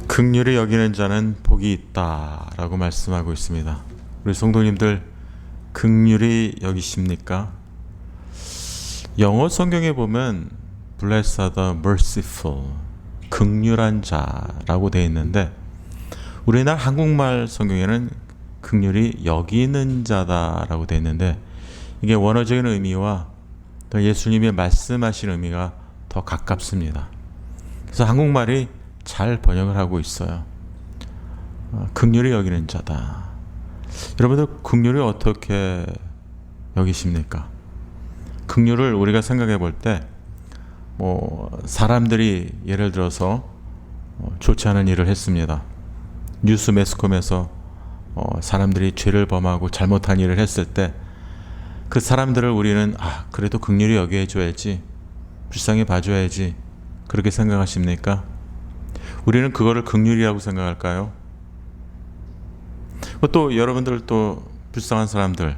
긍휼히 여기는 자는 복이 있다라고 말씀하고 있습니다. 우리 성도님들 긍휼히 여기십니까? 영어 성경에 보면 Blessed are the merciful, 긍휼한 자라고 되어 있는데 우리나라 한국말 성경에는 긍휼히 여기는 자다라고 되어 있는데 이게 원어적인 의미와 더 예수님이 말씀하신 의미가 더 가깝습니다. 그래서 한국말이 잘 번역을 하고 있어요. 긍휼히 여기는 자다. 여러분들 긍휼이 어떻게 여기십니까? 긍휼을 우리가 생각해 볼 때 사람들이 예를 들어서 좋지 않은 일을 했습니다. 뉴스 매스컴에서 사람들이 죄를 범하고 잘못한 일을 했을 때 그 사람들을 우리는 그래도 긍휼히 여겨줘야지, 불쌍히 봐줘야지 그렇게 생각하십니까? 우리는 그거를 긍휼이라고 생각할까요? 또 여러분들 또 불쌍한 사람들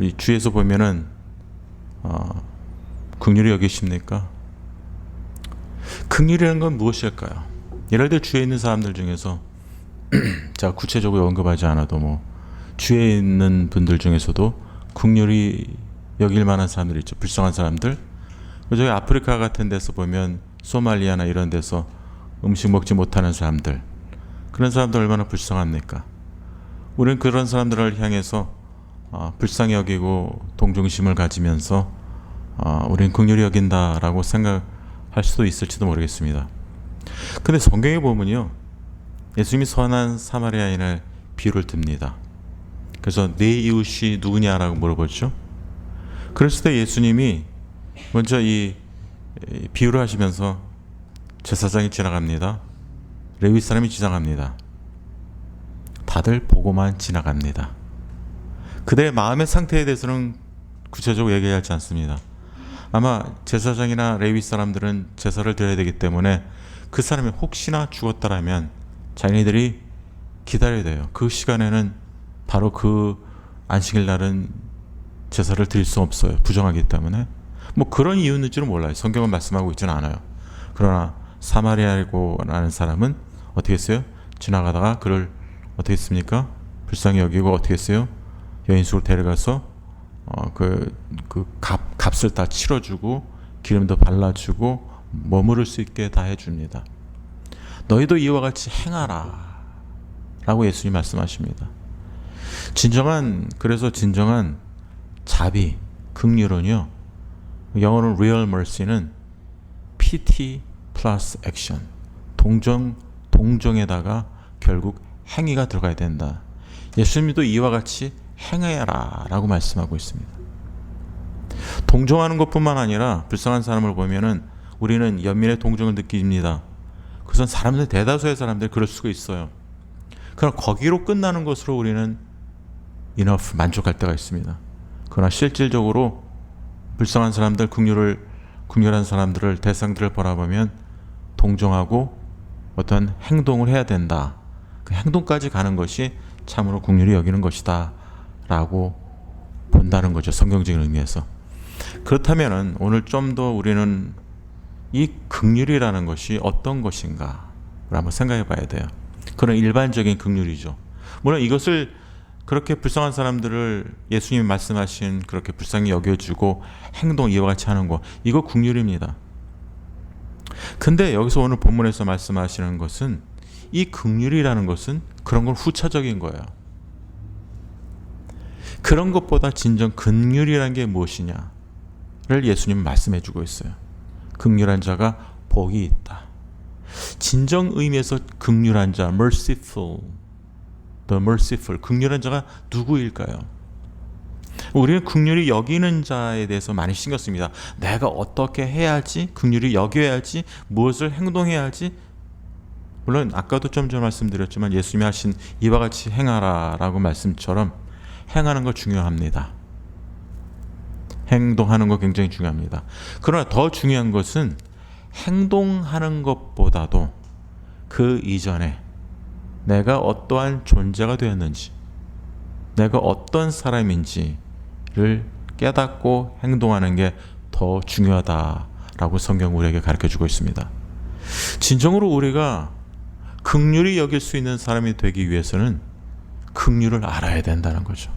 이 주위에서 보면은 긍휼히 여기십니까? 긍휼이라는 건 무엇일까요? 예를 들어 주위에 있는 사람들 중에서 제가 구체적으로 언급하지 않아도 주위에 있는 분들 중에서도 긍휼히 여길 만한 사람들 있죠. 불쌍한 사람들. 저기 아프리카 같은 데서 보면 소말리아나 이런 데서 음식 먹지 못하는 사람들, 그런 사람들 얼마나 불쌍합니까? 우리는 그런 사람들을 향해서 불쌍히 여기고 동정심을 가지면서 우리는 긍휼히 여긴다라고 생각할 수도 있을지도 모르겠습니다. 근데 성경에 보면요, 예수님이 선한 사마리아인을 비유를 듭니다. 그래서 내 이웃이 누구냐라고 물어보죠. 그랬을 때 예수님이 먼저 이 비유를 하시면서 제사장이 지나갑니다. 레위 사람이 지나갑니다. 다들 보고만 지나갑니다. 그들의 마음의 상태에 대해서는 구체적으로 얘기하지 않습니다. 아마 제사장이나 레위 사람들은 제사를 드려야 되기 때문에 그 사람이 혹시나 죽었다라면 자기네들이 기다려야 돼요. 그 시간에는 바로 그 안식일 날은 제사를 드릴 수 없어요. 부정하기 때문에. 그런 이유인지는 몰라요. 성경은 말씀하고 있지는 않아요. 그러나 사마리아라는 사람은 어떻게 했어요? 지나가다가 그를 어떻게 했습니까? 불쌍히 여기고 어떻게 했어요? 여인숙으로 데려가서 값을 다 치러주고 기름도 발라주고 머무를 수 있게 다 해줍니다. 너희도 이와 같이 행하라 라고 예수님이 말씀하십니다. 진정한 자비, 긍휼은요, 영어로 real mercy는 pity plus action, 동정에다가 결국 행위가 들어가야 된다. 예수님도 이와 같이 행해라 라고 말씀하고 있습니다. 동정하는 것뿐만 아니라 불쌍한 사람을 보면은 우리는 연민의 동정을 느낍니다. 그것은 사람들, 대다수의 사람들이 그럴 수가 있어요. 그러나 거기로 끝나는 것으로 우리는 enough, 만족할 때가 있습니다. 그러나 실질적으로 불쌍한 사람들, 긍휼한 사람들을, 대상들을 바라보면 동정하고 어떤 행동을 해야 된다. 그 행동까지 가는 것이 참으로 긍휼히 여기는 것이다 라고 본다는 거죠. 성경적인 의미에서. 그렇다면 오늘 좀 더 우리는 이 긍휼이라는 것이 어떤 것인가를 한번 생각해 봐야 돼요. 그런 일반적인 긍휼이죠. 물론 이것을 그렇게 불쌍한 사람들을 예수님이 말씀하신 그렇게 불쌍히 여겨주고 행동 이와 같이 하는 거, 이거 긍휼입니다. 근데 여기서 오늘 본문에서 말씀하시는 것은 이 긍휼이라는 것은 그런 건 후차적인 거예요. 그런 것보다 진정 긍휼이라는 게 무엇이냐를 예수님은 말씀해 주고 있어요. 긍휼한 자가 복이 있다. 진정 의미에서 긍휼한 자, merciful, the merciful, 긍휼한 자가 누구일까요? 우리는 긍휼히 여기는 자에 대해서 많이 신경 씁니다. 내가 어떻게 해야지, 긍휼히 여겨야지, 무엇을 행동해야 할지. 물론 아까도 좀 전에 말씀드렸지만 예수님이 하신 이와 같이 행하라 라고 말씀처럼 행하는 거 중요합니다. 행동하는 거 굉장히 중요합니다. 그러나 더 중요한 것은 행동하는 것보다도 그 이전에 내가 어떠한 존재가 되었는지, 내가 어떤 사람인지를 깨닫고 행동하는 게 더 중요하다라고 성경 우리에게 가르쳐주고 있습니다. 진정으로 우리가 긍휼히 여길 수 있는 사람이 되기 위해서는 긍휼을 알아야 된다는 거죠.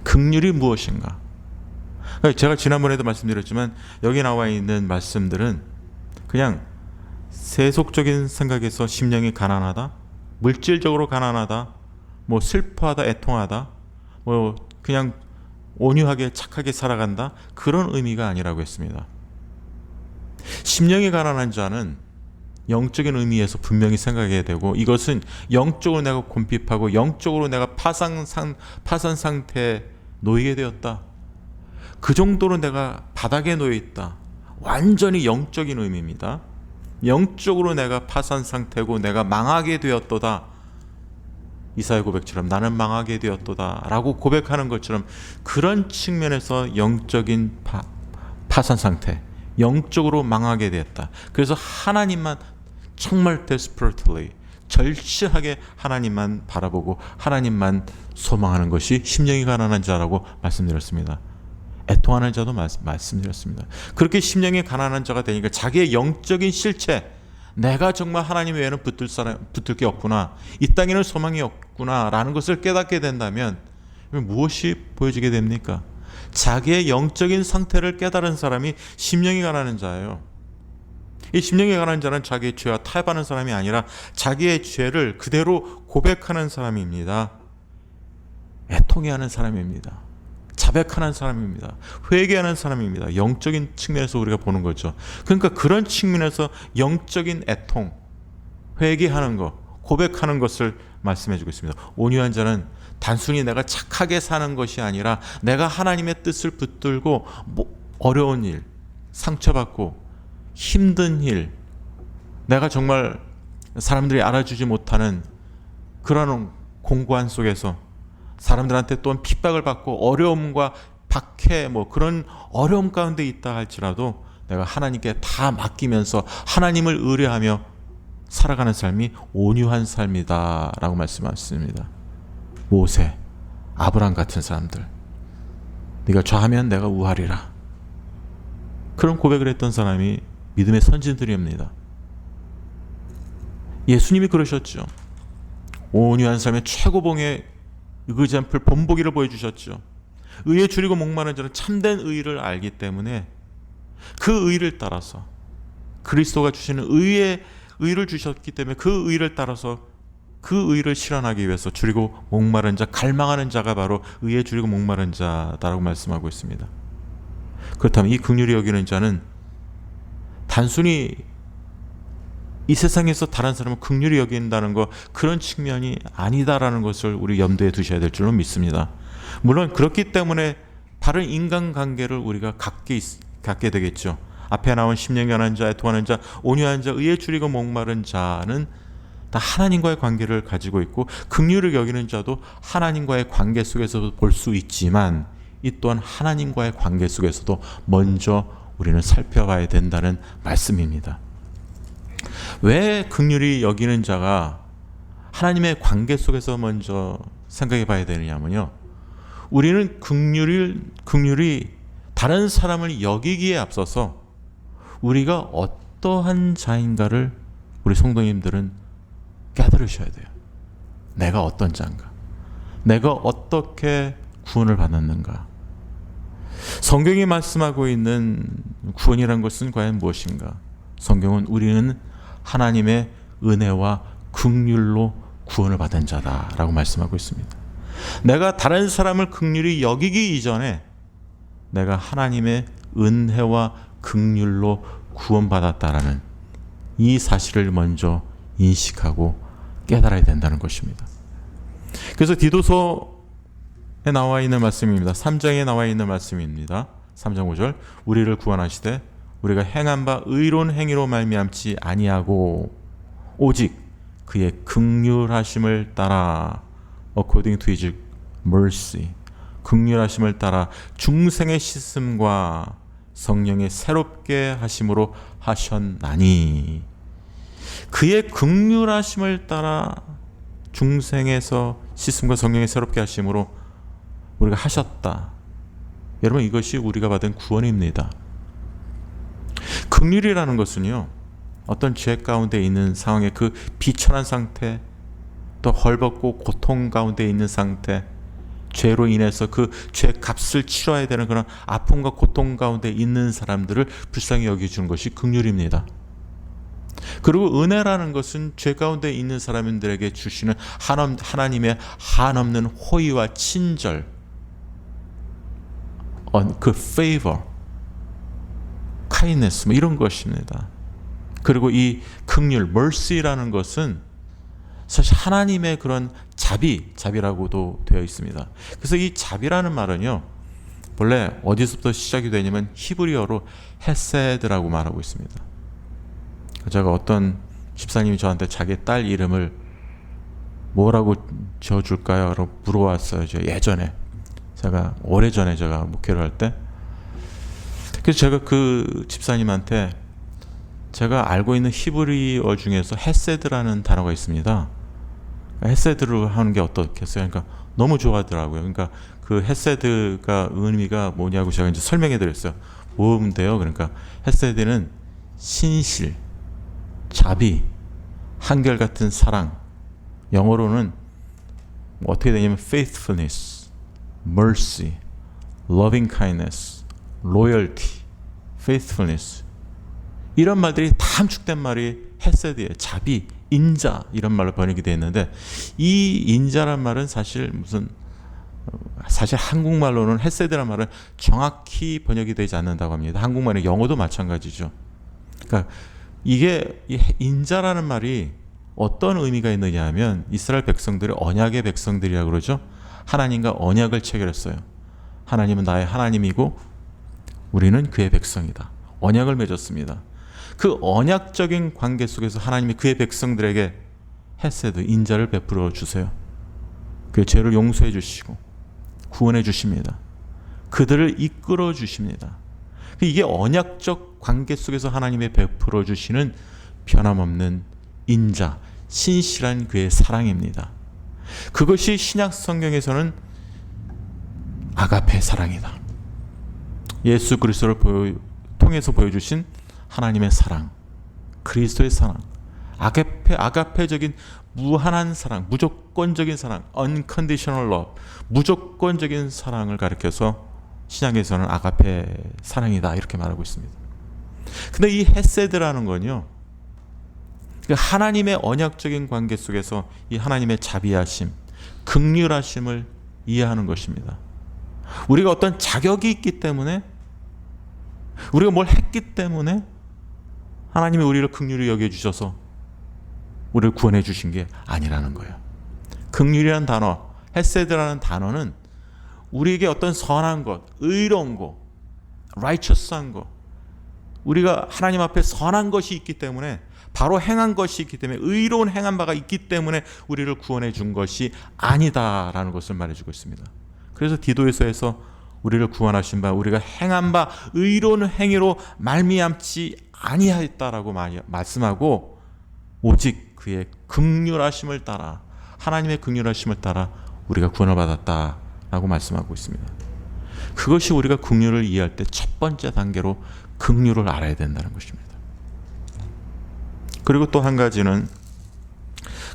긍휼이 무엇인가? 제가 지난번에도 말씀드렸지만 여기 나와 있는 말씀들은 그냥 세속적인 생각에서 심령이 가난하다, 물질적으로 가난하다, 뭐 슬퍼하다, 애통하다, 뭐 그냥 온유하게 착하게 살아간다, 그런 의미가 아니라고 했습니다. 심령이 가난한 자는 영적인 의미에서 분명히 생각해야 되고, 이것은 영적으로 내가 곤핍하고 영적으로 내가 파산 상태에 놓이게 되었다, 그 정도로 내가 바닥에 놓여 있다, 완전히 영적인 의미입니다. 영적으로 내가 파산 상태고 내가 망하게 되었도다, 이사야 고백처럼 나는 망하게 되었도다 라고 고백하는 것처럼 그런 측면에서 영적인 파산 상태, 영적으로 망하게 되었다. 그래서 하나님만 정말 desperately, 절실하게 하나님만 바라보고 하나님만 소망하는 것이 심령이 가난한 자라고 말씀드렸습니다. 애통하는 자도 말씀드렸습니다. 그렇게 심령이 가난한 자가 되니까 자기의 영적인 실체, 내가 정말 하나님 외에는 붙을 게 없구나, 이 땅에는 소망이 없구나 라는 것을 깨닫게 된다면 무엇이 보여지게 됩니까? 자기의 영적인 상태를 깨달은 사람이 심령이 가난한 자예요. 이 심령이 가난한 자는 자기의 죄와 타협하는 사람이 아니라 자기의 죄를 그대로 고백하는 사람입니다. 애통해하는 사람입니다. 자백하는 사람입니다. 회개하는 사람입니다. 영적인 측면에서 우리가 보는 거죠. 그러니까 그런 측면에서 영적인 애통, 회개하는 것, 고백하는 것을 말씀해 주고 있습니다. 온유한 자는 단순히 내가 착하게 사는 것이 아니라 내가 하나님의 뜻을 붙들고 어려운 일, 상처받고 힘든 일, 내가 정말 사람들이 알아주지 못하는 그런 공고한 속에서 사람들한테 또한 핍박을 받고 어려움과 박해, 뭐 그런 어려움 가운데 있다 할지라도 내가 하나님께 다 맡기면서 하나님을 의뢰하며 살아가는 삶이 온유한 삶이다 라고 말씀하셨습니다. 모세, 아브라함 같은 사람들, 네가 좌하면 내가 우하리라, 그런 고백을 했던 사람이 믿음의 선진들입니다. 예수님이 그러셨죠. 온유한 삶의 최고봉의 이그젠플 본보기를 보여주셨죠. 의에 줄이고 목마른 자는 참된 의를 알기 때문에 그 의를 따라서, 그리스도가 주시는 의를 주셨기 때문에 그 의를 따라서 그 의를 실현하기 위해서 줄이고 목마른 자, 갈망하는 자가 바로 의에 줄이고 목마른 자다라고 말씀하고 있습니다. 그렇다면 이 긍휼히 여기는 자는 단순히 이 세상에서 다른 사람을 긍휼히 여긴다는 것, 그런 측면이 아니다라는 것을 우리 염두에 두셔야 될 줄로 믿습니다. 물론 그렇기 때문에 바른 인간관계를 우리가 갖게 되겠죠. 앞에 나온 심령이 가난한 자, 애통하는 자, 온유한 자, 의에 줄이고 목마른 자는 다 하나님과의 관계를 가지고 있고, 긍휼을 여기는 자도 하나님과의 관계 속에서 볼 수 있지만 이 또한 하나님과의 관계 속에서도 먼저 우리는 살펴봐야 된다는 말씀입니다. 왜 긍휼히 여기는 자가 하나님의 관계 속에서 먼저 생각해 봐야 되느냐면요, 우리는 긍휼이 다른 사람을 여기기에 앞서서 우리가 어떠한 자인가를 우리 성도님들은 깨달으셔야 돼요. 내가 어떤 자인가, 내가 어떻게 구원을 받았는가. 성경이 말씀하고 있는 구원이란 것은 과연 무엇인가? 성경은 우리는 하나님의 은혜와 긍휼로 구원을 받은 자다라고 말씀하고 있습니다. 내가 다른 사람을 긍휼히 여기기 이전에 내가 하나님의 은혜와 긍휼로 구원받았다라는 이 사실을 먼저 인식하고 깨달아야 된다는 것입니다. 그래서 디도서에 나와 있는 말씀입니다. 3장에 나와 있는 말씀입니다. 3장 5절, 우리를 구원하시되 우리가 행한 바 의로운 행위로 말미암지 아니하고 오직 그의 긍휼하심을 따라 according to his mercy, 긍휼하심을 따라 중생의 씻음과 성령의 새롭게 하심으로 하셨나니. 그의 긍휼하심을 따라 중생에서 씻음과 성령의 새롭게 하심으로 우리가 하셨다. 여러분, 이것이 우리가 받은 구원입니다. 긍휼이라는 것은요, 어떤 죄 가운데 있는 상황에 그 비천한 상태, 또 헐벗고 고통 가운데 있는 상태, 죄로 인해서 그 죄 값을 치러야 되는 그런 아픔과 고통 가운데 있는 사람들을 불쌍히 여겨주는 것이 긍휼입니다. 그리고 은혜라는 것은 죄 가운데 있는 사람들에게 주시는 하나님의 한없는 호의와 친절, 그 favor, kindness 뭐 이런 것입니다. 그리고 이 긍휼, mercy라는 것은 사실 하나님의 그런 자비라고도 되어 있습니다. 그래서 이 자비라는 말은요, 본래 어디서부터 시작이 되냐면 히브리어로 헤세드라고 말하고 있습니다. 제가 어떤 집사님이 저한테 자기 딸 이름을 뭐라고 지어줄까요? 라고 물어왔어요. 예전에 제가 오래전에 제가 목회를 할 때. 그래서 제가 그 집사님한테 제가 알고 있는 히브리어 중에서 헤세드라는 단어가 있습니다. 헤세드를 하는 게 어떻겠어요? 그러니까 너무 좋아하더라고요. 그러니까 그 헤세드가 의미가 뭐냐고 제가 이제 설명해 드렸어요. 뭔데요? 그러니까 헤세드는 신실, 자비, 한결같은 사랑. 영어로는 어떻게 되냐면 faithfulness, mercy, loving kindness, loyalty, faithfulness. 이런 말들이 다 함축된 말이 헤세드예요. 자비, 인자 이런 말로 번역이 되어 있는데, 이 인자란 말은 사실 한국말로는 헤세드란 말은 정확히 번역이 되지 않는다고 합니다. 한국말의 영어도 마찬가지죠. 그러니까 이게 인자라는 말이 어떤 의미가 있느냐 하면, 이스라엘 백성들이 언약의 백성들이라고 그러죠. 하나님과 언약을 체결했어요. 하나님은 나의 하나님이고 우리는 그의 백성이다. 언약을 맺었습니다. 그 언약적인 관계 속에서 하나님이 그의 백성들에게 헤세드, 인자를 베풀어 주세요. 그의 죄를 용서해 주시고 구원해 주십니다. 그들을 이끌어 주십니다. 이게 언약적 관계 속에서 하나님의 베풀어 주시는 변함없는 인자, 신실한 그의 사랑입니다. 그것이 신약 성경에서는 아가페 사랑이다. 예수 그리스도를 통해서 보여주신 하나님의 사랑, 그리스도의 사랑, 아가페적인 무한한 사랑, 무조건적인 사랑, unconditional love, 무조건적인 사랑을 가리켜서 신약에서는 아가페 사랑이다 이렇게 말하고 있습니다. 근데 이 헤세드라는 건요, 하나님의 언약적인 관계 속에서 이 하나님의 자비하심, 긍휼하심을 이해하는 것입니다. 우리가 어떤 자격이 있기 때문에, 우리가 뭘 했기 때문에 하나님이 우리를 긍휼히 여겨주셔서 우리를 구원해 주신 게 아니라는 거예요. 긍휼이라는 단어, 헤세드라는 단어는 우리에게 어떤 선한 것, 의로운 것, righteous한 것, 우리가 하나님 앞에 선한 것이 있기 때문에, 바로 행한 것이 있기 때문에, 의로운 행한 바가 있기 때문에 우리를 구원해 준 것이 아니다라는 것을 말해주고 있습니다. 그래서 디도에서에서 우리를 구원하신 바, 우리가 행한 바 의로운 행위로 말미암지 아니하였다라고 말씀하고, 오직 그의 긍휼하심을 따라, 하나님의 긍휼하심을 따라 우리가 구원을 받았다라고 말씀하고 있습니다. 그것이 우리가 긍휼을 이해할 때 첫 번째 단계로 긍휼을 알아야 된다는 것입니다. 그리고 또 한 가지는,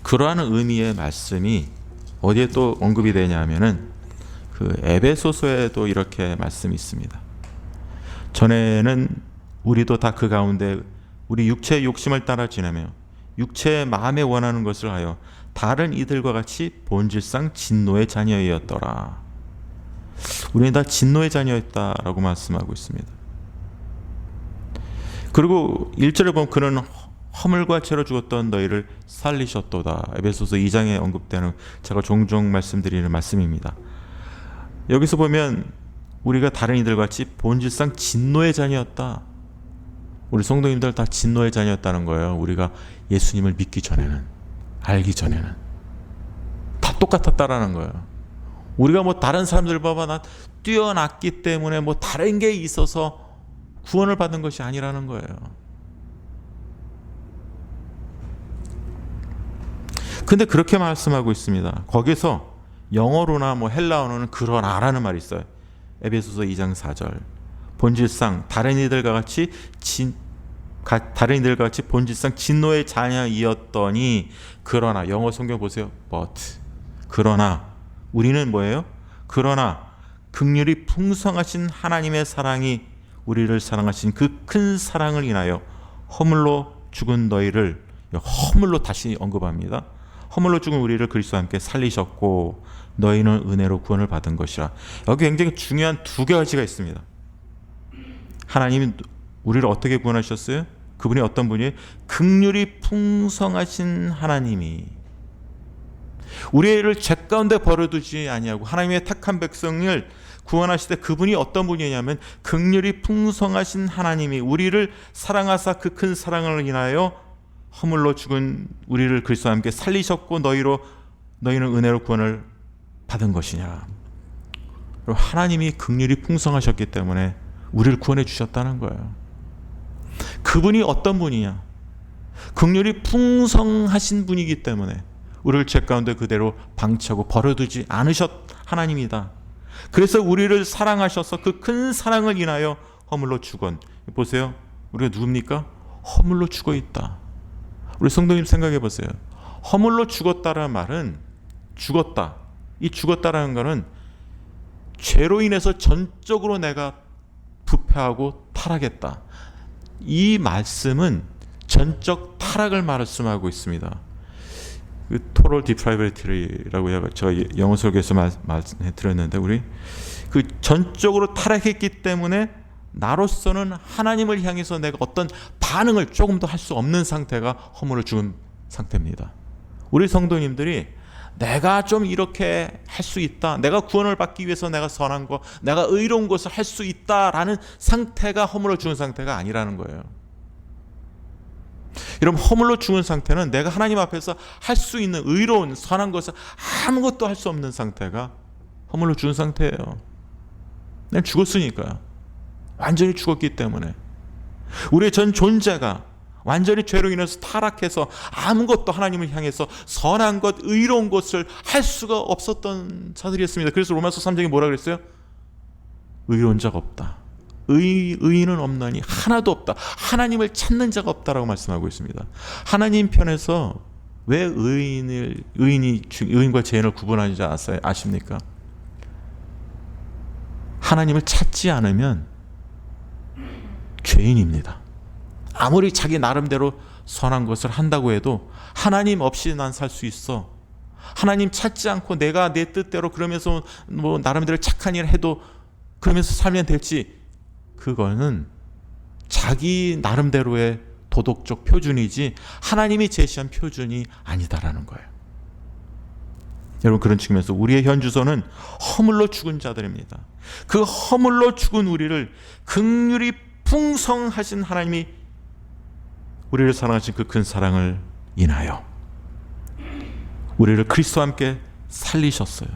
그러한 의미의 말씀이 어디에 또 언급이 되냐 하면은 그 에베소서에도 이렇게 말씀이 있습니다. 전에는 우리도 다 그 가운데 우리 육체의 욕심을 따라 지내며 육체의 마음에 원하는 것을 하여 다른 이들과 같이 본질상 진노의 자녀이었더라. 우리는 다 진노의 자녀였다라고 말씀하고 있습니다. 그리고 1절에 보면 그는 허물과 죄로 죽었던 너희를 살리셨도다. 에베소서 2장에 언급되는, 제가 종종 말씀드리는 말씀입니다. 여기서 보면 우리가 다른 이들과 같이 본질상 진노의 자녀였다. 우리 성도님들 다 진노의 자녀였다는 거예요. 우리가 예수님을 믿기 전에는, 알기 전에는 다 똑같았다라는 거예요. 우리가 뭐 다른 사람들 봐봐 나 뛰어났기 때문에 뭐 다른 게 있어서 구원을 받는 것이 아니라는 거예요. 근데 그렇게 말씀하고 있습니다. 거기서 영어로나 뭐 헬라어로는 그러나라는 말이 있어요. 에베소서 2장 4절. 본질상 다른 이들과 같이 다른 이들과 같이 본질상 진노의 자녀이었더니 그러나 영어 성경 보세요. But 그러나 우리는 뭐예요? 그러나 긍휼이 풍성하신 하나님의 사랑이 우리를 사랑하신 그 큰 사랑을 인하여 허물로 죽은 너희를 허물로 다시 언급합니다. 허물로 죽은 우리를 그리스도와 함께 살리셨고 너희는 은혜로 구원을 받은 것이라. 여기 굉장히 중요한 두 가지가 있습니다. 하나님이 우리를 어떻게 구원하셨어요? 그분이 어떤 분이에요? 긍휼이 풍성하신 하나님이 우리를 죄 가운데 버려두지 아니하고 하나님의 택한 백성을 구원하실 때 그분이 어떤 분이냐면 긍휼이 풍성하신 하나님이 우리를 사랑하사 그 큰 사랑을 인하여 허물로 죽은 우리를 그리스도와 함께 살리셨고 너희는 은혜로 구원을 받은 것이냐. 하나님이 긍휼이 풍성하셨기 때문에 우리를 구원해 주셨다는 거예요. 그분이 어떤 분이냐? 긍휼이 풍성하신 분이기 때문에 우리를 죄 가운데 그대로 방치하고 버려두지 않으셨 하나님이다. 그래서 우리를 사랑하셔서 그 큰 사랑을 인하여 허물로 죽은. 보세요. 우리가 누굽니까? 허물로 죽어 있다. 우리 성도님 생각해 보세요. 허물로 죽었다라는 말은 죽었다. 이 죽었다라는 것은 죄로 인해서 전적으로 내가 부패하고 타락했다. 이 말씀은 전적 타락을 말씀하고 있습니다. 그 total depraviti라고 제가 영어 설교에서 말씀드렸는데 우리 그 전적으로 타락했기 때문에 나로서는 하나님을 향해서 내가 어떤 반응을 조금 더 할 수 없는 상태가 허물로 죽은 상태입니다. 우리 성도님들이 내가 좀 이렇게 할 수 있다, 내가 구원을 받기 위해서 내가 선한 거, 내가 의로운 것을 할 수 있다라는 상태가 허물로 죽은 상태가 아니라는 거예요. 여러분, 허물로 죽은 상태는 내가 하나님 앞에서 할 수 있는 의로운 선한 것을 아무것도 할 수 없는 상태가 허물로 죽은 상태예요. 난 죽었으니까요. 완전히 죽었기 때문에 우리의 전 존재가 완전히 죄로 인해서 타락해서 아무것도 하나님을 향해서 선한 것, 의로운 것을 할 수가 없었던 자들이었습니다. 그래서 로마서 3장에 뭐라 그랬어요? 의로운 자가 없다. 의인은 없나니 하나도 없다. 하나님을 찾는 자가 없다라고 말씀하고 있습니다. 하나님 편에서 왜 의인과 죄인을 구분하는지 아십니까? 하나님을 찾지 않으면 죄인입니다. 아무리 자기 나름대로 선한 것을 한다고 해도 하나님 없이 난 살 수 있어. 하나님 찾지 않고 내가 내 뜻대로 그러면서 뭐 나름대로 착한 일을 해도 그러면서 살면 될지, 그거는 자기 나름대로의 도덕적 표준이지 하나님이 제시한 표준이 아니다라는 거예요. 여러분, 그런 측면에서 우리의 현 주소는 허물로 죽은 자들입니다. 그 허물로 죽은 우리를 긍휼이 풍성하신 하나님이 우리를 사랑하신 그 큰 사랑을 인하여 우리를 그리스도와 함께 살리셨어요.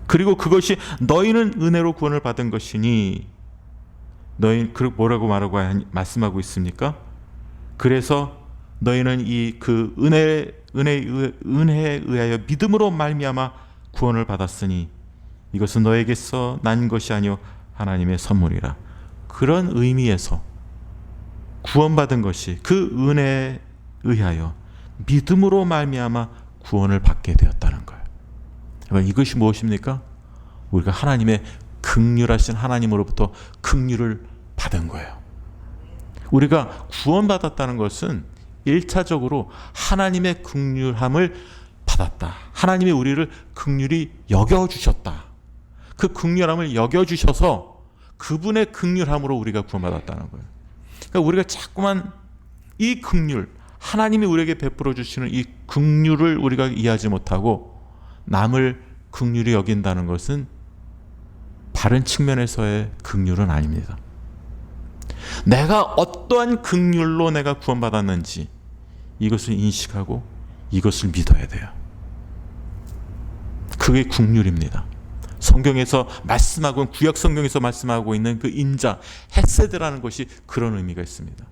그리고 그것이 너희는 은혜로 구원을 받은 것이니, 너희 뭐라고 말씀하고 있습니까? 그래서 너희는 이 그 은혜에 의하여 믿음으로 말미암아 구원을 받았으니 이것은 너에게서 난 것이 아니요 하나님의 선물이라. 그런 의미에서 구원받은 것이 그 은혜에 의하여 믿음으로 말미암아 구원을 받게 되었다는 거예요. 이것이 무엇입니까? 우리가 하나님의 긍휼하신 하나님으로부터 긍휼을 받은 거예요. 우리가 구원받았다는 것은 1차적으로 하나님의 긍휼함을 받았다. 하나님이 우리를 긍휼히 여겨주셨다. 그 긍휼함을 여겨주셔서 그분의 긍휼함으로 우리가 구원받았다는 거예요. 그러니까 우리가 자꾸만 이 긍휼, 하나님이 우리에게 베풀어 주시는 이 긍휼을 우리가 이해하지 못하고 남을 긍휼히 여긴다는 것은 바른 측면에서의 긍휼은 아닙니다. 내가 어떠한 긍휼로 내가 구원받았는지 이것을 인식하고 이것을 믿어야 돼요. 그게 긍휼입니다. 성경에서 말씀하고 구약 성경에서 말씀하고 있는 그 인자, 헤세드라는 것이 그런 의미가 있습니다.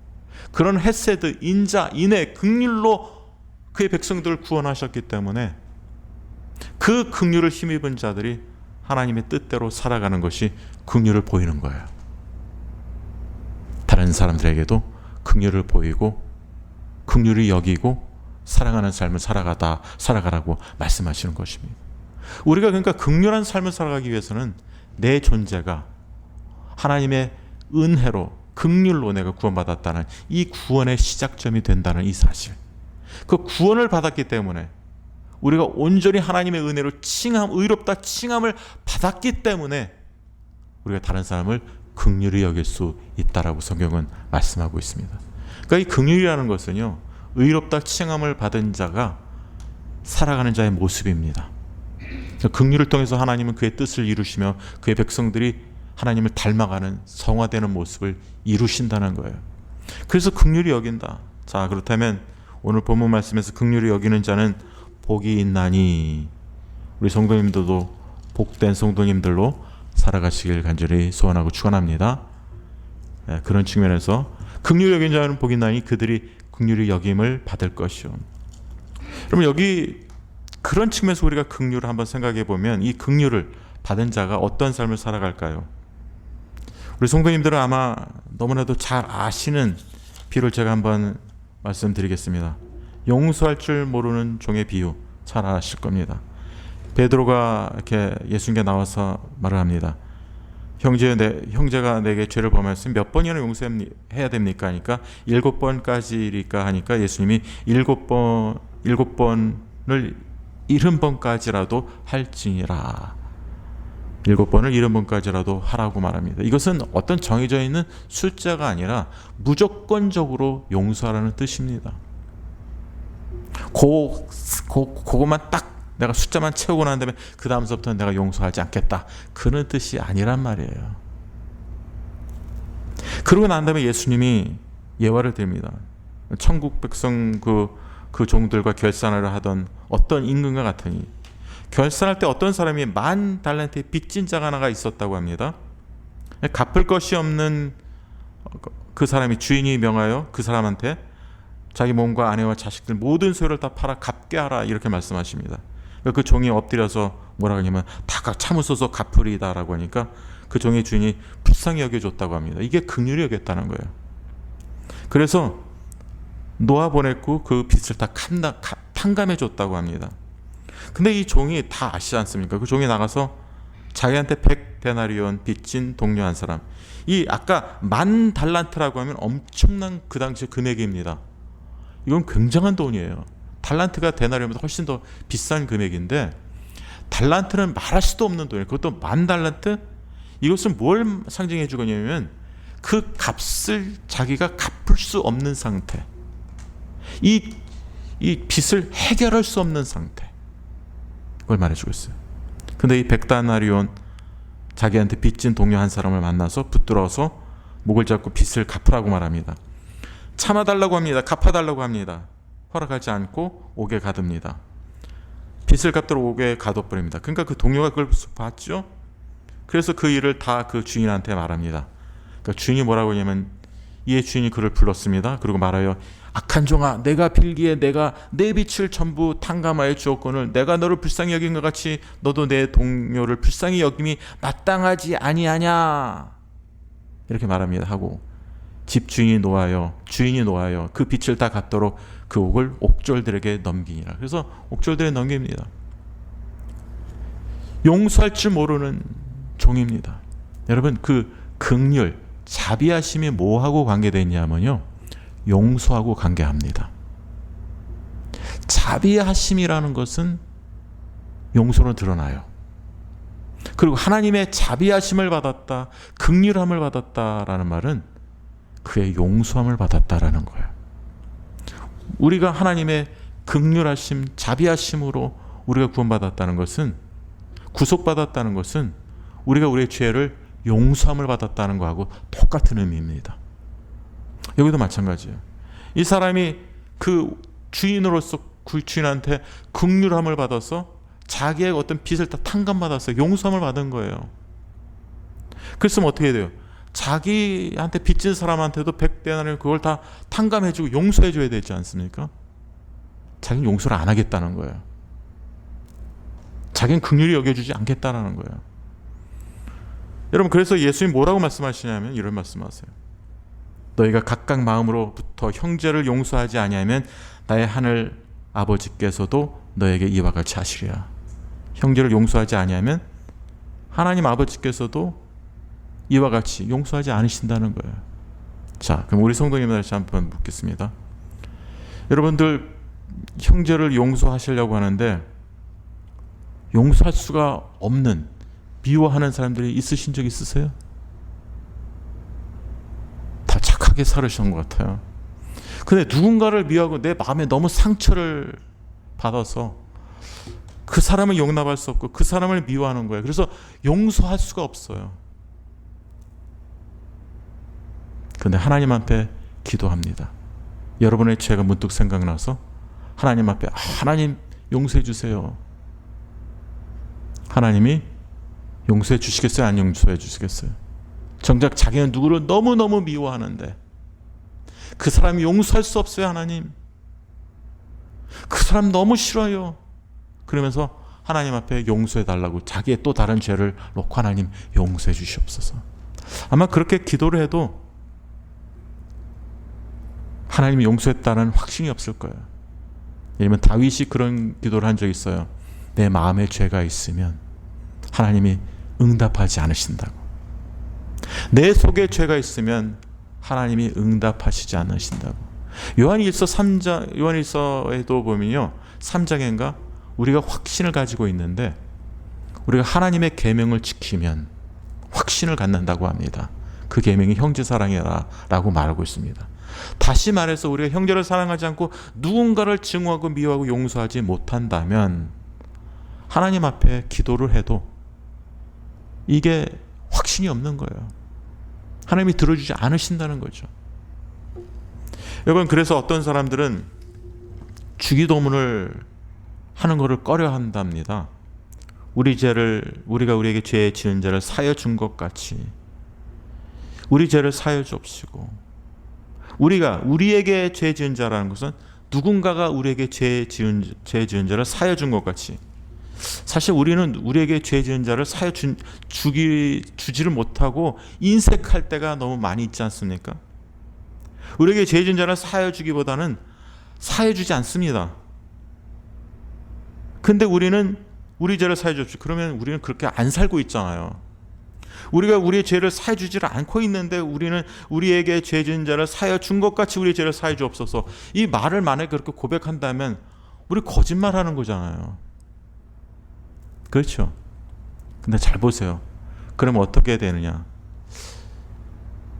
그런 헤세드, 인자, 인애, 긍휼로 그의 백성들을 구원하셨기 때문에 그 긍휼을 힘입은 자들이 하나님의 뜻대로 살아가는 것이 긍휼을 보이는 거예요. 다른 사람들에게도 긍휼을 보이고 긍휼히 여기고 사랑하는 삶을 살아가라고 말씀하시는 것입니다. 우리가 그러니까 긍휼한 삶을 살아가기 위해서는 내 존재가 하나님의 은혜로 긍휼로 내가 구원받았다는 이 구원의 시작점이 된다는 이 사실, 그 구원을 받았기 때문에 우리가 온전히 하나님의 은혜로 의롭다 칭함을 받았기 때문에 우리가 다른 사람을 긍휼히 여길 수 있다라고 성경은 말씀하고 있습니다. 그러니까 이 긍휼이라는 것은요, 의롭다 칭함을 받은 자가 살아가는 자의 모습입니다. 긍휼을 통해서 하나님은 그의 뜻을 이루시며 그의 백성들이 하나님을 닮아가는 성화되는 모습을 이루신다는 거예요. 그래서 긍휼히 여긴다. 자, 그렇다면 오늘 본문 말씀에서 긍휼히 여기는 자는 복이 있나니, 우리 성도님들도 복된 성도님들로 살아가시길 간절히 소원하고 축원합니다. 그런 측면에서 긍휼히 여긴 자는 복이 있나니 그들이 긍휼히 여김을 받을 것이요. 그러면 여기 그런 측면에서 우리가 긍휼을 한번 생각해 보면 이 긍휼을 받은 자가 어떤 삶을 살아갈까요? 우리 성도님들은 아마 너무나도 잘 아시는 비유를 제가 한번 말씀드리겠습니다. 용서할 줄 모르는 종의 비유 잘 아실 겁니다. 베드로가 이렇게 예수님께 나와서 말을 합니다. 형제가 내게 죄를 범하였으면 몇 번이나 용서해야 됩니까? 하니까 7번까지니까 하니까 예수님이 7번을 70번까지라도 할지니라. 7번을 70번까지라도 하라고 말합니다. 이것은 어떤 정해져 있는 숫자가 아니라 무조건적으로 용서하라는 뜻입니다. 그것만 딱 내가 숫자만 채우고 난 다음에 그 다음서부터는 내가 용서하지 않겠다, 그런 뜻이 아니란 말이에요. 그러고 난 다음에 예수님이 예화를 듭니다. 천국 백성 그 종들과 결산을 하던 어떤 임금과 같으니, 결산할 때 어떤 사람이 10,000달란트의 빚진 자가 하나가 있었다고 합니다. 갚을 것이 없는 그 사람이 주인이 명하여 그 사람한테 자기 몸과 아내와 자식들 모든 소유를 다 팔아 갚게 하라, 이렇게 말씀하십니다. 그 종이 엎드려서 뭐라고 하냐면 다 참으소서 갚으리다라고 하니까 그 종의 주인이 불쌍히 여겨줬다고 합니다. 이게 긍휼히 여겼다는 거예요. 그래서 놓아보냈고 그 빚을 다 탕감해줬다고 합니다. 근데 이 종이 다 아시지 않습니까? 그 종이 나가서 자기한테 100데나리온 빚진 동료 한 사람, 이 아까 10,000달란트라고 하면 엄청난 그 당시 금액입니다. 이건 굉장한 돈이에요. 달란트가 데나리온보다 훨씬 더 비싼 금액인데, 달란트는 말할 수도 없는 돈이에요. 그것도 10,000달란트? 이것은 뭘 상징해 주거냐면 그 값을 자기가 갚을 수 없는 상태, 이 빚을 해결할 수 없는 상태, 그걸 말해주고 있어요. 근데 이 100데나리온 자기한테 빚진 동료 한 사람을 만나서 붙들어서 목을 잡고 빚을 갚으라고 말합니다. 참아달라고 합니다. 갚아달라고 합니다. 허락하지 않고 옥에 가둡니다. 빚을 갚도록 옥에 가둬버립니다. 그러니까 그 동료가 그걸 봤죠. 그래서 그 일을 다 그 주인한테 말합니다. 그러니까 주인이 뭐라고 하냐면, 이에 주인이 그를 불렀습니다. 그리고 말하여, 악한 종아, 내가 빌기에 내가 내 빚을 전부 탕감하여 주었거늘 내가 너를 불쌍히 여긴 것 같이 너도 내 동료를 불쌍히 여김이 마땅하지 아니하냐, 이렇게 말합니다. 하고 주인이 노하여 그 빚을 다 갚도록 그 옥을 옥졸들에게 넘기니라. 그래서 옥졸들에 넘깁니다. 용서할 줄 모르는 종입니다. 여러분, 그 긍휼, 자비하심이 뭐하고 관계되어 있냐면요, 용서하고 관계합니다. 자비하심이라는 것은 용서로 드러나요. 그리고 하나님의 자비하심을 받았다, 긍휼함을 받았다라는 말은 그의 용서함을 받았다라는 거예요. 우리가 하나님의 긍휼하심, 자비하심으로 우리가 구원받았다는 것은, 구속받았다는 것은 우리가 우리의 죄를 용서함을 받았다는 거하고 똑같은 의미입니다. 여기도 마찬가지예요. 이 사람이 그 주인으로서 그 주인한테 긍휼함을 받아서 자기의 어떤 빚을 다 탕감받아서 용서함을 받은 거예요. 그랬으면 어떻게 돼요? 자기한테 빚진 사람한테도 100데나리온 그걸 다 탕감해주고 용서해줘야 되지 않습니까? 자기는 용서를 안 하겠다는 거예요. 자기는 긍휼히 여겨주지 않겠다는 거예요. 여러분, 그래서 예수님 뭐라고 말씀하시냐면 이런 말씀하세요. 너희가 각각 마음으로부터 형제를 용서하지 아니하면 나의 하늘 아버지께서도 너에게 이와 같이 하시리라. 형제를 용서하지 아니하면 하나님 아버지께서도 이와 같이 용서하지 않으신다는 거예요. 자, 그럼 우리 성도님들 다시 한번 묻겠습니다. 여러분들 형제를 용서하시려고 하는데 용서할 수가 없는, 미워하는 사람들이 있으신 적 있으세요? 다 착하게 살으신 것 같아요. 근데 누군가를 미워하고 내 마음에 너무 상처를 받아서 그 사람을 용납할 수 없고 그 사람을 미워하는 거예요. 그래서 용서할 수가 없어요. 그런데 하나님 앞에 기도합니다. 여러분의 죄가 문득 생각나서 하나님 앞에 하나님 용서해 주세요. 하나님이 용서해 주시겠어요? 안 용서해 주시겠어요? 정작 자기는 누구를 너무너무 미워하는데 그 사람이 용서할 수 없어요. 하나님, 그 사람 너무 싫어요. 그러면서 하나님 앞에 용서해 달라고 자기의 또 다른 죄를 놓고 하나님 용서해 주시옵소서. 아마 그렇게 기도를 해도 하나님이 용서했다는 확신이 없을 거예요. 왜냐하면 다윗이 그런 기도를 한 적이 있어요. 내 마음에 죄가 있으면 하나님이 응답하지 않으신다고. 내 속에 죄가 있으면 하나님이 응답하시지 않으신다고. 요한일서에도 보면요, 3장인가 우리가 확신을 가지고 있는데 우리가 하나님의 계명을 지키면 확신을 갖는다고 합니다. 그 계명이 형제사랑이라고 말하고 있습니다. 다시 말해서 우리가 형제를 사랑하지 않고 누군가를 증오하고 미워하고 용서하지 못한다면 하나님 앞에 기도를 해도 이게 확신이 없는 거예요. 하나님이 들어주지 않으신다는 거죠. 여러분, 그래서 어떤 사람들은 주기도문을 하는 것을 꺼려한답니다. 우리가 우리에게 죄 지은 자를 사여 준 것 같이 우리 죄를 사여 줍시고, 우리에게 죄 지은 자라는 것은 누군가가 우리에게 죄 지은 자를 사여 준 것 같이, 사실 우리는 우리에게 죄 지은 자를 사여 주지를 못하고 인색할 때가 너무 많이 있지 않습니까? 우리에게 죄 지은 자를 사여 주기보다는 사여 주지 않습니다. 근데 우리는 우리 죄를 사여 줍시오. 그러면 우리는 그렇게 안 살고 있잖아요. 우리가 우리의 죄를 사여 주지를 않고 있는데 우리는 우리에게 죄 지은 자를 사여 준 것 같이 우리의 죄를 사여 주옵소서. 이 말을 만약에 그렇게 고백한다면 우리 거짓말하는 거잖아요. 그렇죠? 근데 잘 보세요. 그러면 어떻게 되느냐?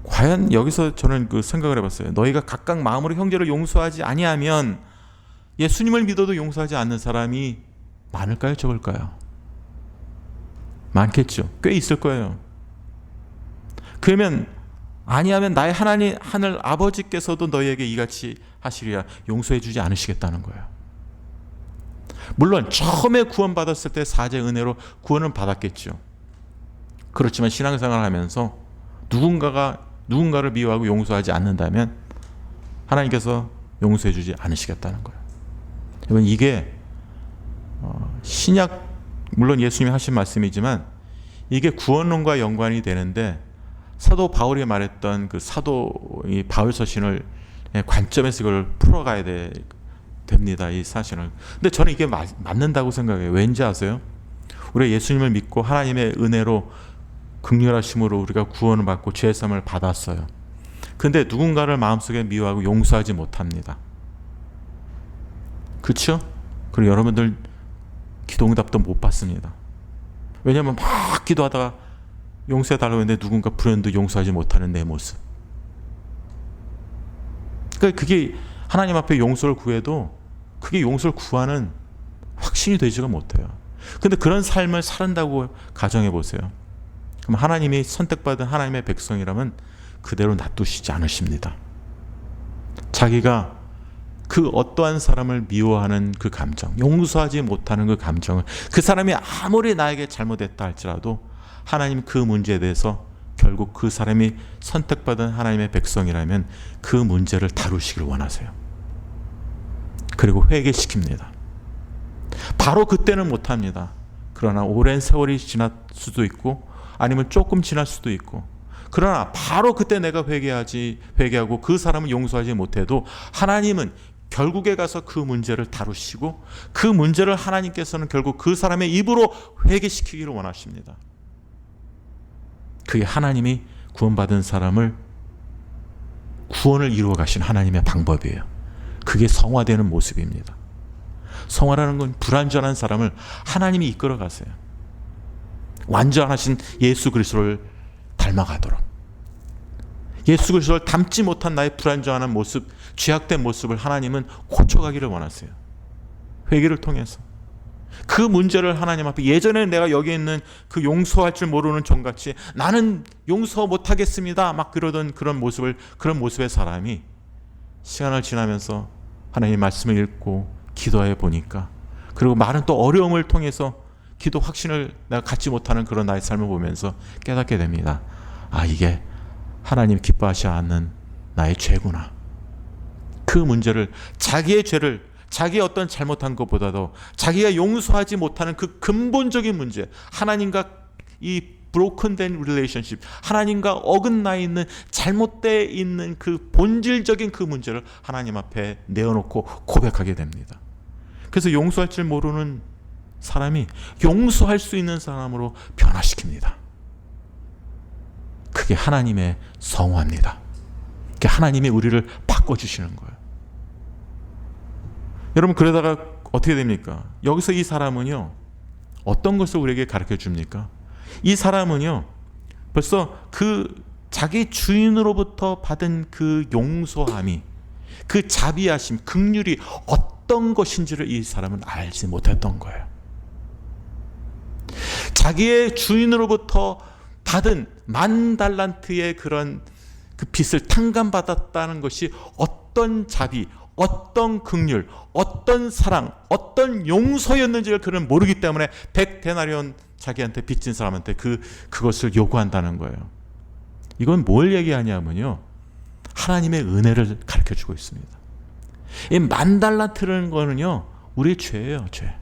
과연 여기서 저는 그 생각을 해봤어요. 너희가 각각 마음으로 형제를 용서하지 아니하면, 예수님을 믿어도 용서하지 않는 사람이 많을까요? 적을까요? 많겠죠. 꽤 있을 거예요. 그러면 아니하면 나의 하늘 아버지께서도 너희에게 이같이 하시리라. 용서해 주지 않으시겠다는 거예요. 물론 처음에 구원받았을 때 사죄 은혜로 구원은 받았겠죠. 그렇지만 신앙생활을 하면서 누군가를 미워하고 용서하지 않는다면 하나님께서 용서해 주지 않으시겠다는 거예요. 여러분, 이게 신약, 물론 예수님이 하신 말씀이지만 이게 구원론과 연관이 되는데 사도 바울이 말했던 그 사도 바울 서신을 관점에서 이걸 풀어가야 됩니다. 이 사실을. 근데 저는 이게 맞는다고 생각해요. 왠지 아세요? 우리가 예수님을 믿고 하나님의 은혜로 긍휼하심으로 우리가 구원을 받고 죄 사함을 받았어요. 근데 누군가를 마음속에 미워하고 용서하지 못합니다. 그렇죠? 그리고 여러분들 기도응답도 못 받습니다. 왜냐하면 막 기도하다가 용서해달라고 했는데 누군가 불현도 용서하지 못하는 내 모습. 그러니까 그게 하나님 앞에 용서를 구해도 그게 용서를 구하는 확신이 되지가 못해요. 근데 그런 삶을 살한다고 가정해 보세요. 그럼 하나님이 선택받은 하나님의 백성이라면 그대로 놔두시지 않으십니다. 자기가 그 어떠한 사람을 미워하는 그 감정, 용서하지 못하는 그 감정을, 그 사람이 아무리 나에게 잘못했다 할지라도 하나님 그 문제에 대해서 결국 그 사람이 선택받은 하나님의 백성이라면 그 문제를 다루시길 원하세요. 그리고 회개시킵니다. 바로 그때는 못합니다. 그러나 오랜 세월이 지날 수도 있고 아니면 조금 지날 수도 있고, 그러나 바로 그때 내가 회개하고 그 사람을 용서하지 못해도 하나님은 결국에 가서 그 문제를 다루시고 그 문제를 하나님께서는 결국 그 사람의 입으로 회개시키기를 원하십니다. 그게 하나님이 구원받은 사람을 구원을 이루어 가신 하나님의 방법이에요. 그게 성화되는 모습입니다. 성화라는 건 불완전한 사람을 하나님이 이끌어 가세요. 완전하신 예수 그리스도를 닮아가도록. 예수 그리스도를 닮지 못한 나의 불완전한 모습, 죄악된 모습을 하나님은 고쳐가기를 원하세요. 회개를 통해서. 그 문제를 하나님 앞에, 예전에 내가 여기 있는 그 용서할 줄 모르는 종같이 나는 용서 못하겠습니다 막 그러던 그런 모습의 사람이 시간을 지나면서 하나님 말씀을 읽고 기도해 보니까, 그리고 많은 또 어려움을 통해서 기도 확신을 내가 갖지 못하는 그런 나의 삶을 보면서 깨닫게 됩니다. 아, 이게 하나님 기뻐하지 않는 나의 죄구나. 그 문제를, 자기의 죄를, 자기의 어떤 잘못한 것보다도 자기가 용서하지 못하는 그 근본적인 문제, 하나님과 이 브로큰된 릴레이션십, 하나님과 어긋나 있는, 잘못되어 있는 그 본질적인 그 문제를 하나님 앞에 내어놓고 고백하게 됩니다. 그래서 용서할 줄 모르는 사람이 용서할 수 있는 사람으로 변화시킵니다. 그게 하나님의 성화입니다. 그게 하나님이 우리를 바꿔주시는 거예요. 여러분, 그러다가 어떻게 됩니까? 여기서 이 사람은요, 어떤 것을 우리에게 가르쳐 줍니까? 이 사람은요, 벌써 그 자기 주인으로부터 받은 그 용서함이, 그 자비하심, 긍휼이 어떤 것인지를 이 사람은 알지 못했던 거예요. 자기의 주인으로부터 받은 10,000달란트의 그런 그 빚을 탕감받았다는 것이 어떤 자비, 어떤 긍휼, 어떤 사랑, 어떤 용서였는지를 그는 모르기 때문에 100데나리온 자기한테 빚진 사람한테 그것을 요구한다는 거예요. 이건 뭘 얘기하냐면요, 하나님의 은혜를 가르쳐주고 있습니다. 이 10,000달란트라는 거는요, 우리의 죄예요, 죄.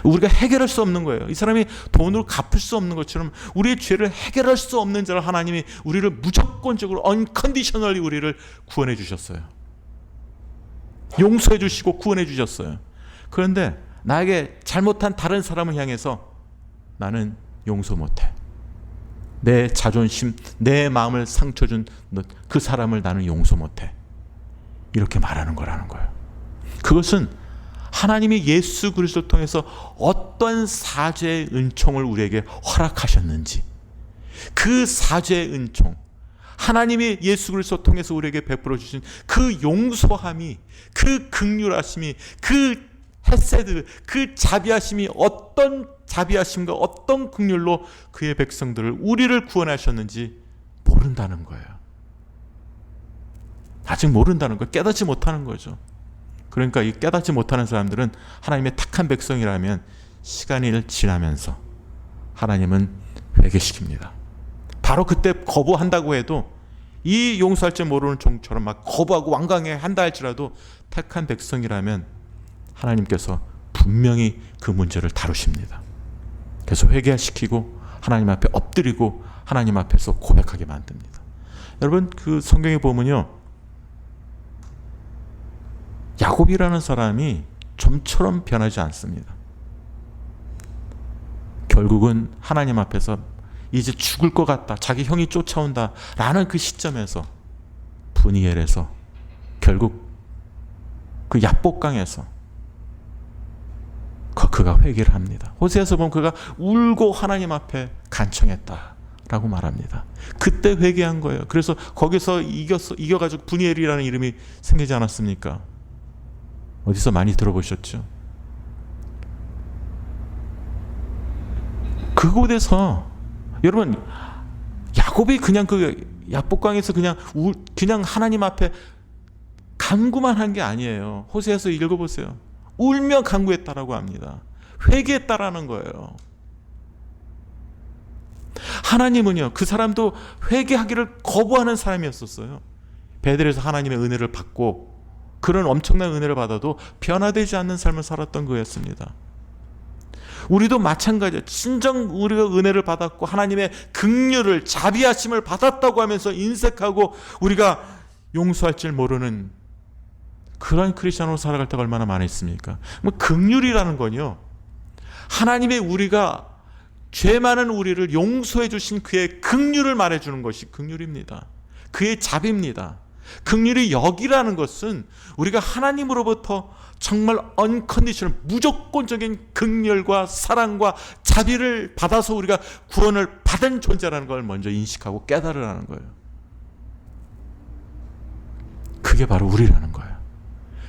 우리가 해결할 수 없는 거예요. 이 사람이 돈으로 갚을 수 없는 것처럼 우리의 죄를 해결할 수 없는 자를 하나님이 우리를 무조건적으로 unconditionally 우리를 구원해 주셨어요. 용서해 주시고 구원해 주셨어요. 그런데 나에게 잘못한 다른 사람을 향해서 나는 용서 못해. 내 자존심, 내 마음을 상처 준 그 사람을 나는 용서 못해. 이렇게 말하는 거라는 거예요. 그것은 하나님이 예수 그리스도를 통해서 어떤 사죄의 은총을 우리에게 허락하셨는지, 그 사죄의 은총, 하나님이 예수 그리스도를 통해서 우리에게 베풀어 주신 그 용서함이, 그 긍휼하심이, 그 헤세드, 그 자비하심이 어떤 자비하심과 어떤 긍휼로 그의 백성들을, 우리를 구원하셨는지 모른다는 거예요. 아직 모른다는 거, 깨닫지 못하는 거죠. 그러니까 이 깨닫지 못하는 사람들은 하나님의 택한 백성이라면 시간이 지나면서 하나님은 회개시킵니다. 바로 그때 거부한다고 해도, 이 용서할 줄 모르는 종처럼 막 거부하고 완강하게 한다 할지라도 택한 백성이라면 하나님께서 분명히 그 문제를 다루십니다. 그래서 회개시키고 하나님 앞에 엎드리고 하나님 앞에서 고백하게 만듭니다. 여러분, 그 성경에 보면요, 야곱이라는 사람이 좀처럼 변하지 않습니다. 결국은 하나님 앞에서 이제 죽을 것 같다, 자기 형이 쫓아온다 라는 그 시점에서 브니엘에서 결국 그 야복강에서 그가 회개를 합니다. 호세아서 보면 그가 울고 하나님 앞에 간청했다라고 말합니다. 그때 회개한 거예요. 그래서 거기서 이겨가지고 브니엘이라는 이름이 생기지 않았습니까? 어디서 많이 들어보셨죠? 그곳에서 여러분, 야곱이 그냥 그 야복강에서 그냥 하나님 앞에 간구만 한 게 아니에요. 호세아서 읽어보세요. 울며 간구했다라고 합니다. 회개했다라는 거예요. 하나님은요, 그 사람도 회개하기를 거부하는 사람이었었어요. 베델에서 하나님의 은혜를 받고 그런 엄청난 은혜를 받아도 변화되지 않는 삶을 살았던 거였습니다. 우리도 마찬가지예요. 진정 우리가 은혜를 받았고 하나님의 긍휼을, 자비하심을 받았다고 하면서 인색하고 우리가 용서할 줄 모르는 그런 크리스천으로 살아갈 때가 얼마나 많이 있습니까? 긍휼이라는 건요, 하나님의 우리가 죄 많은 우리를 용서해 주신 그의 긍휼을 말해주는 것이 긍휼입니다. 그의 자비입니다. 긍휼의 역이라는 것은 우리가 하나님으로부터 정말 언컨디셔널, 무조건적인 긍휼과 사랑과 자비를 받아서 우리가 구원을 받은 존재라는 걸 먼저 인식하고 깨달으라는 거예요. 그게 바로 우리라는 거예요.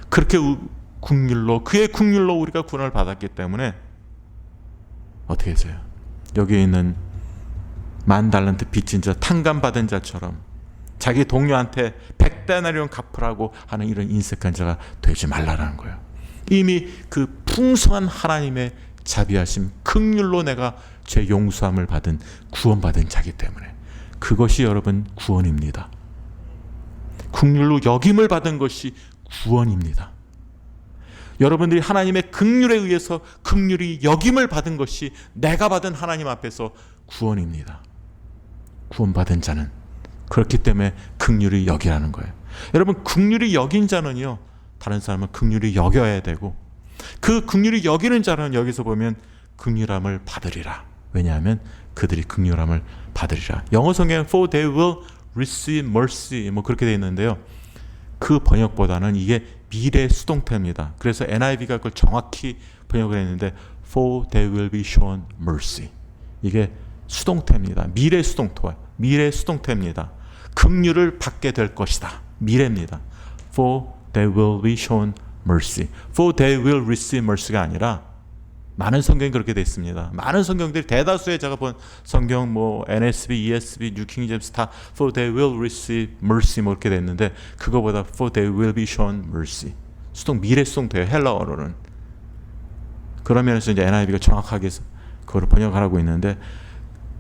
그렇게 긍휼로, 그의 긍휼로 우리가 구원을 받았기 때문에 어떻게 되세요? 여기에 있는 10,000달란트 빚진 자, 탕감받은 자처럼 자기 동료한테 100데나리온 갚으라고 하는 이런 인색한 자가 되지 말라라는 거예요. 이미 그 풍성한 하나님의 자비하심, 긍휼로 내가 죄 용서함을 받은, 구원받은 자기 때문에 그것이 여러분 구원입니다. 긍휼로 여김을 받은 것이 구원입니다. 여러분들이 하나님의 긍휼에 의해서 긍휼히 여김을 받은 것이 내가 받은 하나님 앞에서 구원입니다. 구원받은 자는 그렇기 때문에 긍휼히 여기라는 거예요. 여러분, 긍휼히 여긴 자는요, 다른 사람은 긍휼히 여겨야 되고, 그 긍휼히 여기는 자는 여기서 보면 긍휼함을 받으리라. 왜냐하면 그들이 긍휼함을 받으리라. 영어 성경은 for they will receive mercy 뭐 그렇게 되어 있는데요, 그 번역보다는 이게 미래 수동태입니다. 그래서 NIV가 그걸 정확히 번역을 했는데 for they will be shown mercy, 이게 수동태입니다. 미래 수동태입니다. 긍휼을 받게 될 것이다. 미래입니다. For they will be shown mercy. For they will receive mercy가 아니라, 많은 성경이 그렇게 되어 있습니다. 많은 성경들이, 대다수의 제가 본 성경, NSB, ESB, New King James 다 For they will receive mercy 뭐 이렇게 됐는데, 그거보다 For they will be shown mercy. 미래 수동태예요. 헬라어로는. 그런 면에서 이제 NIV가 정확하게 그거를 번역하라고 있는데,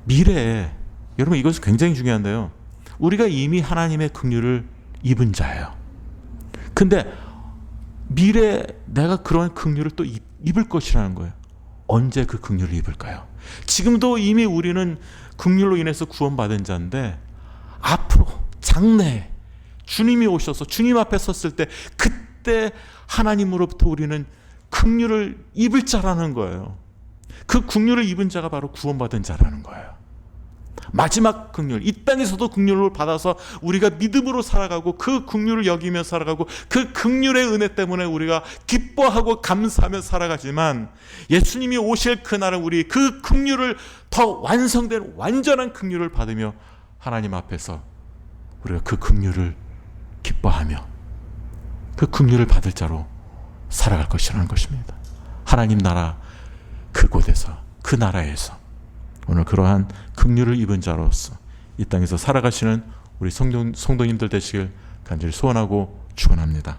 미래에, 여러분 이것은 굉장히 중요한데요, 우리가 이미 하나님의 긍휼을 입은 자예요. 근데 미래에 내가 그런 긍휼을 또 입을 것이라는 거예요. 언제 그 긍휼을 입을까요? 지금도 이미 우리는 긍휼로 인해서 구원받은 자인데, 앞으로 장래에 주님이 오셔서 주님 앞에 섰을 때, 그때 하나님으로부터 우리는 긍휼을 입을 자라는 거예요. 그 긍휼을 입은 자가 바로 구원받은 자라는 거예요. 마지막 긍휼, 이 땅에서도 긍휼을 받아서 우리가 믿음으로 살아가고, 그 긍휼을 여기며 살아가고, 그 긍휼의 은혜 때문에 우리가 기뻐하고 감사하며 살아가지만, 예수님이 오실 그날은 우리 그 긍휼을 더 완성된 완전한 긍휼을 받으며 하나님 앞에서 우리가 그 긍휼을 기뻐하며 그 긍휼을 받을 자로 살아갈 것이라는 것입니다. 하나님 나라 그곳에서, 그 나라에서 오늘 그러한 긍휼을 입은 자로서 이 땅에서 살아가시는 우리 성도님들 되시길 간절히 소원하고 축원합니다.